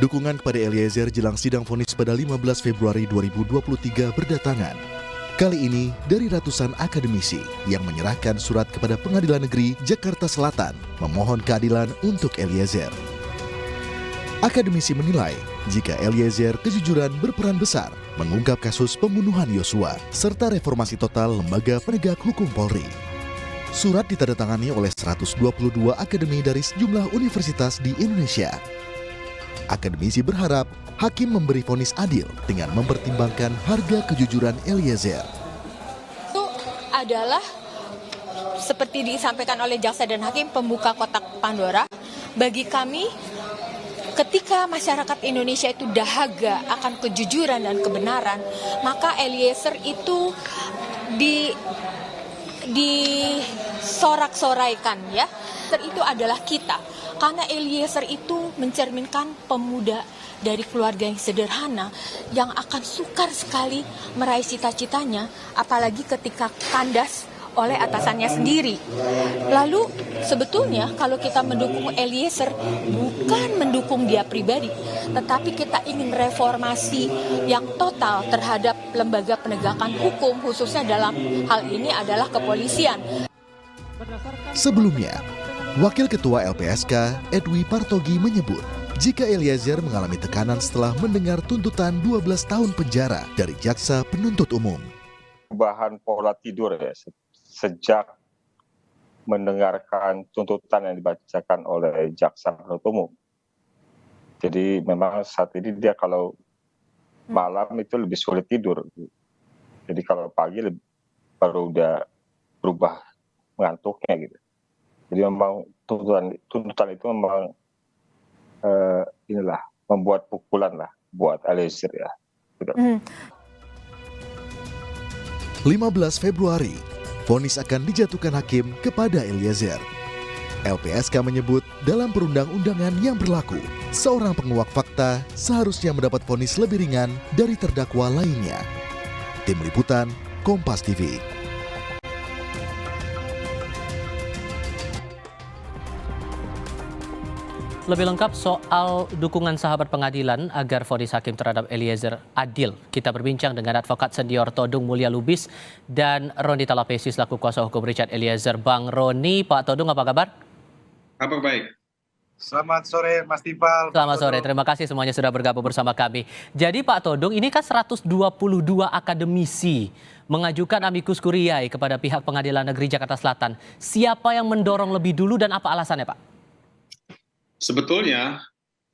Dukungan kepada Eliezer jelang sidang vonis pada 15 Februari 2023 berdatangan. Kali ini dari ratusan akademisi yang menyerahkan surat kepada Pengadilan Negeri Jakarta Selatan memohon keadilan untuk Eliezer. Akademisi menilai jika Eliezer kejujuran berperan besar mengungkap kasus pembunuhan Yosua serta reformasi total lembaga penegak hukum Polri. Surat ditandatangani oleh 122 akademi dari sejumlah universitas di Indonesia. Akademisi berharap hakim memberi vonis adil dengan mempertimbangkan harga kejujuran Eliezer. Itu adalah seperti disampaikan oleh jaksa dan hakim, pembuka kotak Pandora. Bagi kami, ketika masyarakat Indonesia itu dahaga akan kejujuran dan kebenaran, maka Eliezer itu disorak-soraikan, ya. Itu adalah kita. Karena Eliezer itu mencerminkan pemuda dari keluarga yang sederhana yang akan sukar sekali meraih cita-citanya, apalagi ketika kandas oleh atasannya sendiri. Lalu sebetulnya kalau kita mendukung Eliezer bukan mendukung dia pribadi, tetapi kita ingin reformasi yang total terhadap lembaga penegakan hukum, khususnya dalam hal ini adalah kepolisian. Sebelumnya, Wakil Ketua LPSK Edwi Partogi menyebut jika Eliezer mengalami tekanan setelah mendengar tuntutan 12 tahun penjara dari jaksa penuntut umum. Perubahan pola tidur ya, sejak mendengarkan tuntutan yang dibacakan oleh jaksa penuntut umum. Jadi memang saat ini dia kalau malam itu lebih sulit tidur. Jadi kalau pagi baru udah berubah mengantuknya gitu. Jadi memang tuntutan itu memang membuat pukulan lah buat Eliezer ya. 15 Februari, vonis akan dijatuhkan hakim kepada Eliezer. LPSK menyebut dalam perundang-undangan yang berlaku, seorang penguak fakta seharusnya mendapat vonis lebih ringan dari terdakwa lainnya. Tim Liputan, Kompas TV. Lebih lengkap soal dukungan sahabat pengadilan agar vonis hakim terhadap Eliezer adil, kita berbincang dengan advokat senior Todung Mulya Lubis dan Roni Talapesi selaku kuasa hukum Richard Eliezer. Bang Roni, Pak Todung, apa kabar? Kabar baik. Selamat sore Mas Tifal. Selamat sore, terima kasih semuanya sudah bergabung bersama kami. Jadi Pak Todung, ini kan 122 akademisi mengajukan amicus curiae kepada pihak Pengadilan Negeri Jakarta Selatan. Siapa yang mendorong lebih dulu dan apa alasannya, Pak? Sebetulnya,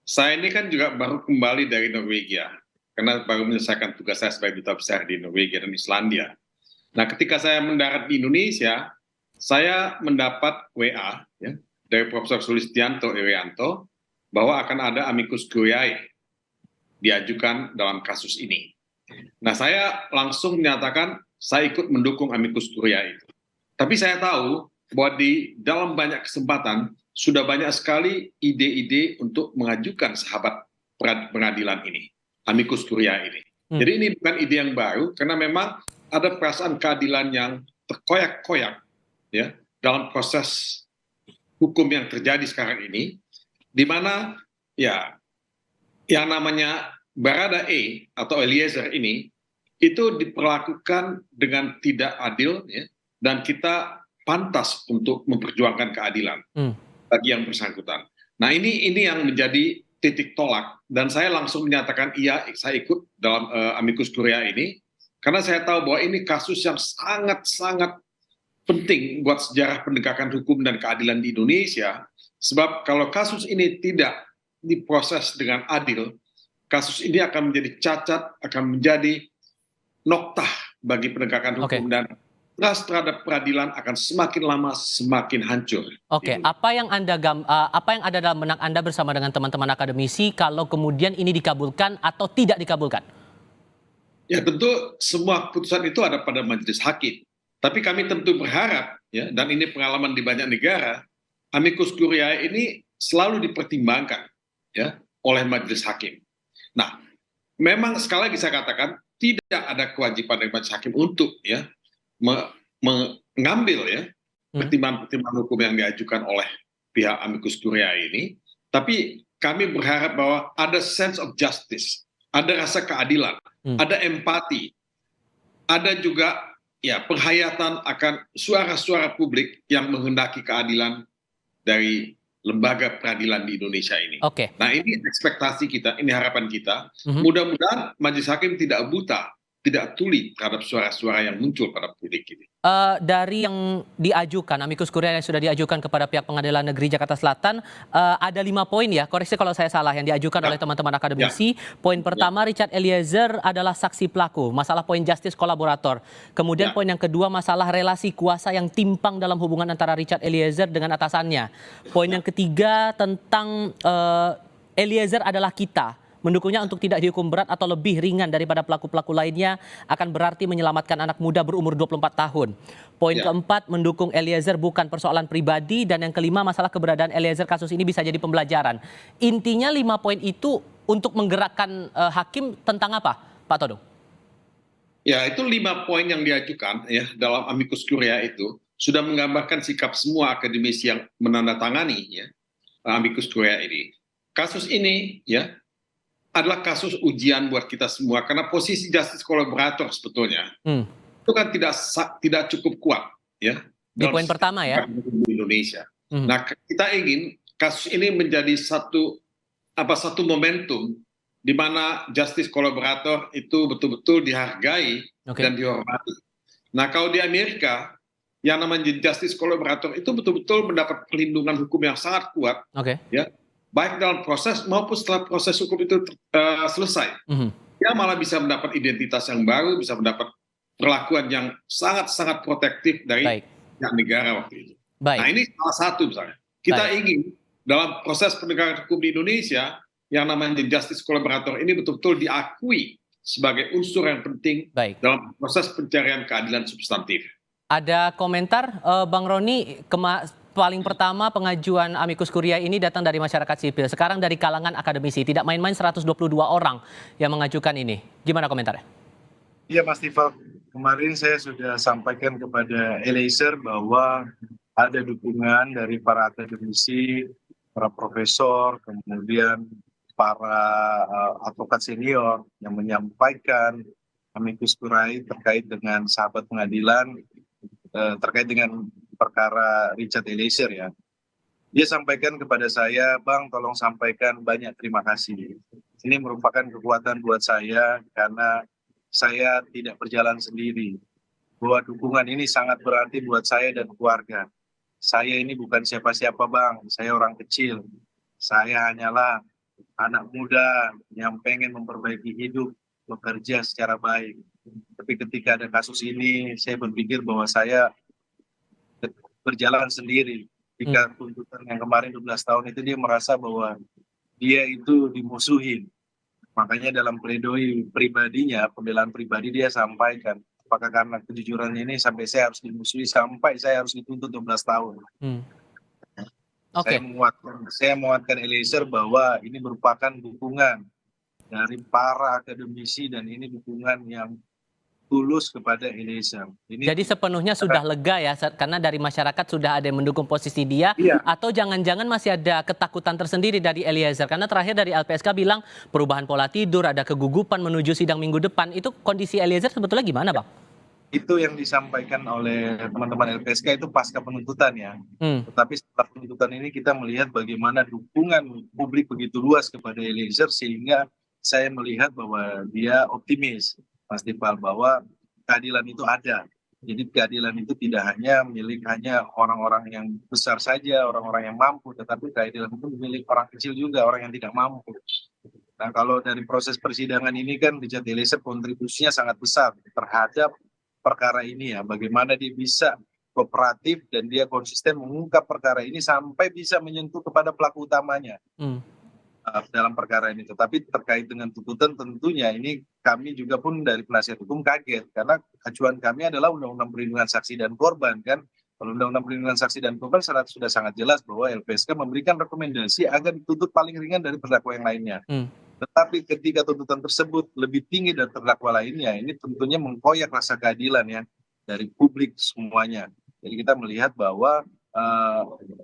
saya ini kan juga baru kembali dari Norwegia, karena baru menyelesaikan tugas saya sebagai duta besar di Norwegia dan Islandia. Nah, ketika saya mendarat di Indonesia, saya mendapat WA ya, dari Profesor Sulistianto Irianto bahwa akan ada amicus curiae diajukan dalam kasus ini. Nah, saya langsung menyatakan saya ikut mendukung amicus curiae itu. Tapi saya tahu bahwa di dalam banyak kesempatan sudah banyak sekali ide-ide untuk mengajukan sahabat pengadilan ini, amicus curiae ini. Jadi ini bukan ide yang baru, karena memang ada perasaan keadilan yang terkoyak-koyak ya dalam proses hukum yang terjadi sekarang ini, di mana ya yang namanya Baradae atau Eliezer ini itu diperlakukan dengan tidak adil ya, dan kita pantas untuk memperjuangkan keadilan bagi yang bersangkutan. Nah ini yang menjadi titik tolak, dan saya langsung menyatakan iya, saya ikut dalam amicus curiae ini, karena saya tahu bahwa ini kasus yang sangat-sangat penting buat sejarah penegakan hukum dan keadilan di Indonesia, sebab kalau kasus ini tidak diproses dengan adil, kasus ini akan menjadi cacat, akan menjadi noktah bagi penegakan hukum, dan trust terhadap peradilan akan semakin lama semakin hancur. Oke, apa yang ada dalam benak Anda bersama dengan teman-teman akademisi kalau kemudian ini dikabulkan atau tidak dikabulkan? Ya tentu semua putusan itu ada pada majelis hakim. Tapi kami tentu berharap ya, dan ini pengalaman di banyak negara, amicus curiae ini selalu dipertimbangkan ya oleh majelis hakim. Nah, memang sekali lagi saya katakan tidak ada kewajiban dari majelis hakim untuk ya mengambil ya pertimbangan-pertimbangan hukum yang diajukan oleh pihak amicus curiae ini, tapi kami berharap bahwa ada sense of justice, ada rasa keadilan, ada empati, ada juga ya penghayatan akan suara-suara publik yang menghendaki keadilan dari lembaga peradilan di Indonesia ini. Oke. Nah, ini ekspektasi kita, ini harapan kita. Mudah-mudahan majelis hakim tidak buta, tidak tuli terhadap suara-suara yang muncul pada publik ini. Dari yang diajukan, amicus curiae yang sudah diajukan kepada pihak Pengadilan Negeri Jakarta Selatan, ada 5 poin ya, koreksi kalau saya salah, yang diajukan oleh teman-teman akademisi. Poin pertama, Richard Eliezer adalah saksi pelaku, masalah poin justice kolaborator. Kemudian poin yang kedua, masalah relasi kuasa yang timpang dalam hubungan antara Richard Eliezer dengan atasannya. Poin yang ketiga tentang Eliezer adalah kita. Mendukungnya untuk tidak dihukum berat atau lebih ringan daripada pelaku-pelaku lainnya akan berarti menyelamatkan anak muda berumur 24 tahun. Poin keempat, mendukung Eliezer bukan persoalan pribadi. Dan yang kelima, masalah keberadaan Eliezer kasus ini bisa jadi pembelajaran. Intinya 5 poin itu untuk menggerakkan hakim tentang apa, Pak Todung? Ya, itu 5 poin yang diajukan ya dalam amicus curiae itu sudah menggambarkan sikap semua akademisi yang menandatangani ya amicus curiae ini. Kasus ini ya adalah kasus ujian buat kita semua karena posisi justice kolaborator sebetulnya itu kan tidak cukup kuat ya di poin pertama ya di Indonesia. Nah, kita ingin kasus ini menjadi satu momentum di mana justice kolaborator itu betul-betul dihargai dan dihormati. Nah, kalau di Amerika yang namanya justice kolaborator itu betul-betul mendapat perlindungan hukum yang sangat kuat ya. Baik dalam proses maupun setelah proses hukum itu selesai. Dia malah bisa mendapat identitas yang baru, bisa mendapat perlakuan yang sangat-sangat protektif dari pihak negara waktu itu. Nah, ini salah satu misalnya. Kita ingin dalam proses penegakan hukum di Indonesia, yang namanya justice kolaborator ini betul-betul diakui sebagai unsur yang penting dalam proses pencarian keadilan substantif. Ada komentar, Bang Roni, paling pertama pengajuan amicus curiae ini datang dari masyarakat sipil. Sekarang dari kalangan akademisi, tidak main-main 122 orang yang mengajukan ini. Gimana komentarnya? Iya Mas Tifal, kemarin saya sudah sampaikan kepada Eliezer bahwa ada dukungan dari para akademisi, para profesor, kemudian para advokat senior yang menyampaikan amicus curiae terkait dengan sahabat pengadilan, terkait dengan perkara Richard Eliezer ya. Dia sampaikan kepada saya, Bang, tolong sampaikan banyak terima kasih. Ini merupakan kekuatan buat saya karena saya tidak berjalan sendiri. Bahwa dukungan ini sangat berarti buat saya dan keluarga. Saya ini bukan siapa-siapa, Bang. Saya orang kecil. Saya hanyalah anak muda yang pengen memperbaiki hidup, bekerja secara baik. Tapi ketika ada kasus ini, saya berpikir bahwa saya berjalan sendiri. Jika tuntutan yang kemarin 12 tahun itu dia merasa bahwa dia itu dimusuhin. Makanya dalam pledoi pribadinya, pembelaan pribadi dia sampaikan, apakah karena kejujurannya ini sampai saya harus dimusuhi, sampai saya harus dituntut 12 tahun. Saya menguatkan Eliezer bahwa ini merupakan dukungan dari para akademisi dan ini dukungan yang tulus kepada Eliezer. Jadi sepenuhnya sudah lega ya, karena dari masyarakat sudah ada yang mendukung posisi dia, atau jangan-jangan masih ada ketakutan tersendiri dari Eliezer? Karena terakhir dari LPSK bilang perubahan pola tidur, ada kegugupan menuju sidang minggu depan. Itu kondisi Eliezer sebetulnya gimana, Bang? Itu yang disampaikan oleh teman-teman LPSK itu pasca penuntutan ya. Tetapi setelah penuntutan ini kita melihat bagaimana dukungan publik begitu luas kepada Eliezer sehingga saya melihat bahwa dia optimis, Mas Tifal, bahwa keadilan itu ada. Jadi keadilan itu tidak hanya milik orang-orang yang besar saja, orang-orang yang mampu, tetapi keadilan itu milik orang kecil juga, orang yang tidak mampu. Nah, kalau dari proses persidangan ini kan Richard Eliezer kontribusinya sangat besar terhadap perkara ini ya. Bagaimana dia bisa kooperatif dan dia konsisten mengungkap perkara ini sampai bisa menyentuh kepada pelaku utamanya. Dalam perkara ini. Tetapi terkait dengan tuntutan tentunya ini kami juga pun dari penasihat hukum kaget karena acuan kami adalah Undang-Undang Perlindungan Saksi dan Korban kan. Kalau Undang-Undang Perlindungan Saksi dan Korban sudah sangat jelas bahwa LPSK memberikan rekomendasi agar dituntut paling ringan dari terdakwa yang lainnya. Tetapi ketika tuntutan tersebut lebih tinggi dari terdakwa lainnya, ini tentunya mengkoyak rasa keadilan ya dari publik semuanya. Jadi kita melihat bahwa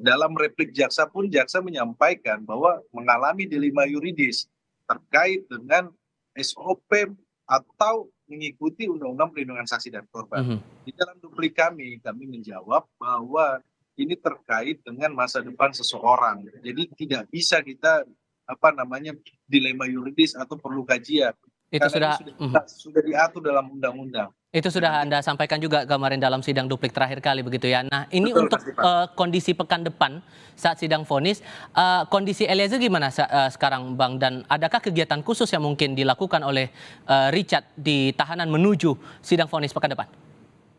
dalam replik jaksa pun jaksa menyampaikan bahwa mengalami dilema yuridis terkait dengan SOP atau mengikuti Undang-Undang Perlindungan Saksi dan Korban. Di dalam duplik kami menjawab bahwa ini terkait dengan masa depan seseorang. Jadi tidak bisa kita dilema yuridis atau perlu kajian. Itu sudah diatur dalam undang-undang. Itu sudah Anda sampaikan juga kemarin dalam sidang duplik terakhir kali begitu ya. Nah ini Betul, untuk kondisi pekan depan saat sidang vonis, kondisi Eliezer gimana sekarang Bang? Dan adakah kegiatan khusus yang mungkin dilakukan oleh Richard di tahanan menuju sidang vonis pekan depan?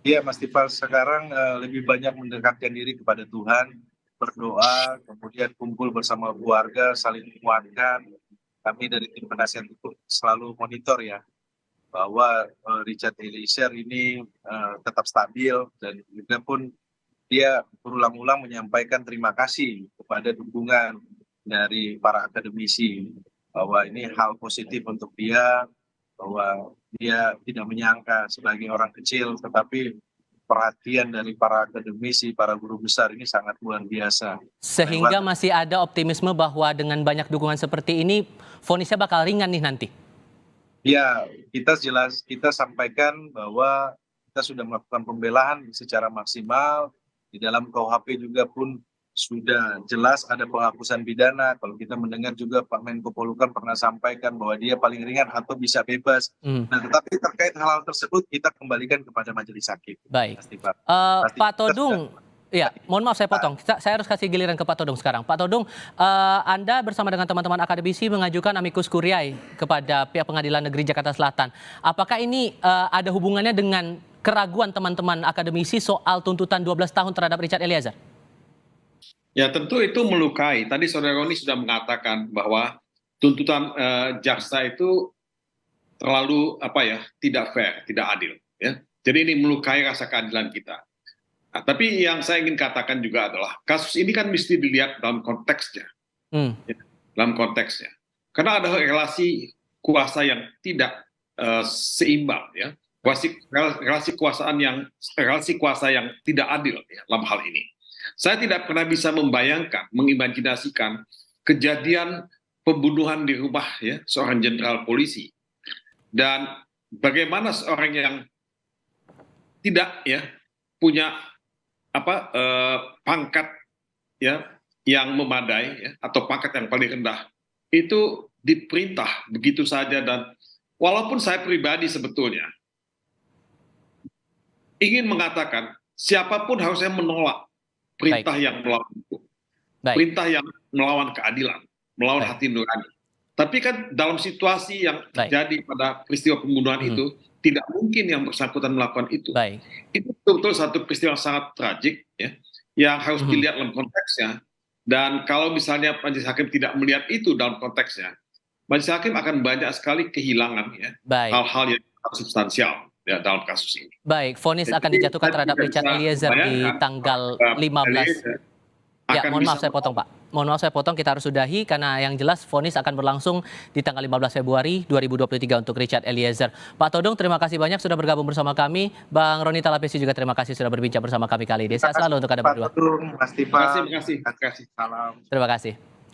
Iya Mas Tifal, sekarang lebih banyak mendekatkan diri kepada Tuhan, berdoa, kemudian kumpul bersama keluarga, saling menguatkan. Kami dari tim penasihat itu selalu monitor ya, bahwa Richard Eliezer ini tetap stabil, dan juga pun dia berulang-ulang menyampaikan terima kasih kepada dukungan dari para akademisi, bahwa ini hal positif untuk dia, bahwa dia tidak menyangka sebagai orang kecil, tetapi perhatian dari para akademisi, para guru besar ini sangat luar biasa. Sehingga masih ada optimisme bahwa dengan banyak dukungan seperti ini, vonisnya bakal ringan nih nanti. Ya, kita sampaikan bahwa kita sudah melakukan pembelaan secara maksimal. Di dalam KUHP juga pun sudah jelas ada penghapusan pidana. Kalau kita mendengar juga Pak Menko Polhukam pernah sampaikan bahwa dia paling ringan atau bisa bebas. Nah, tetapi terkait hal-hal tersebut kita kembalikan kepada majelis hakim. Baik. Pak Todung, ya, mohon maaf saya potong. Saya harus kasih giliran ke Pak Todung sekarang. Pak Todung, Anda bersama dengan teman-teman akademisi mengajukan amicus curiae kepada pihak Pengadilan Negeri Jakarta Selatan. Apakah ini ada hubungannya dengan keraguan teman-teman akademisi soal tuntutan 12 tahun terhadap Richard Eliezer? Ya tentu itu melukai. Tadi Saudara Roni sudah mengatakan bahwa tuntutan jaksa itu terlalu tidak fair, tidak adil. Ya. Jadi ini melukai rasa keadilan kita. Nah, tapi yang saya ingin katakan juga adalah kasus ini kan mesti dilihat dalam konteksnya, ya, dalam konteksnya. Karena ada relasi kuasa yang tidak seimbang, ya, relasi kuasa yang tidak adil ya, dalam hal ini. Saya tidak pernah bisa membayangkan, mengimajinasikan kejadian pembunuhan di rumah ya seorang jenderal polisi, dan bagaimana seorang yang tidak ya punya pangkat ya yang memadai ya, atau pangkat yang paling rendah itu diperintah begitu saja. Dan walaupun saya pribadi sebetulnya ingin mengatakan siapapun harusnya menolak perintah yang melawan hukum, perintah yang melawan keadilan, melawan hati nurani. Tapi kan dalam situasi yang terjadi pada peristiwa pembunuhan itu, tidak mungkin yang bersangkutan melakukan itu. Itu betul-betul satu peristiwa yang sangat tragik, ya, yang harus dilihat dalam konteksnya. Dan kalau misalnya majelis hakim tidak melihat itu dalam konteksnya, majelis hakim akan banyak sekali kehilangan ya hal-hal yang substansial ya dalam kasus ini. Baik, vonis akan dijatuhkan terhadap Richard Eliezer di tanggal 15. Ya, mohon maaf saya potong Pak. Mohon maaf saya potong, kita harus sudahi karena yang jelas vonis akan berlangsung di tanggal 15 Februari 2023 untuk Richard Eliezer. Pak Todung, terima kasih banyak sudah bergabung bersama kami. Bang Roni Talapesi juga terima kasih sudah berbincang bersama kami kali ini. Sehat selalu untuk Anda berdua. Terima kasih Pak Todung, Mas Tifal. Terima kasih. Salam. Terima kasih.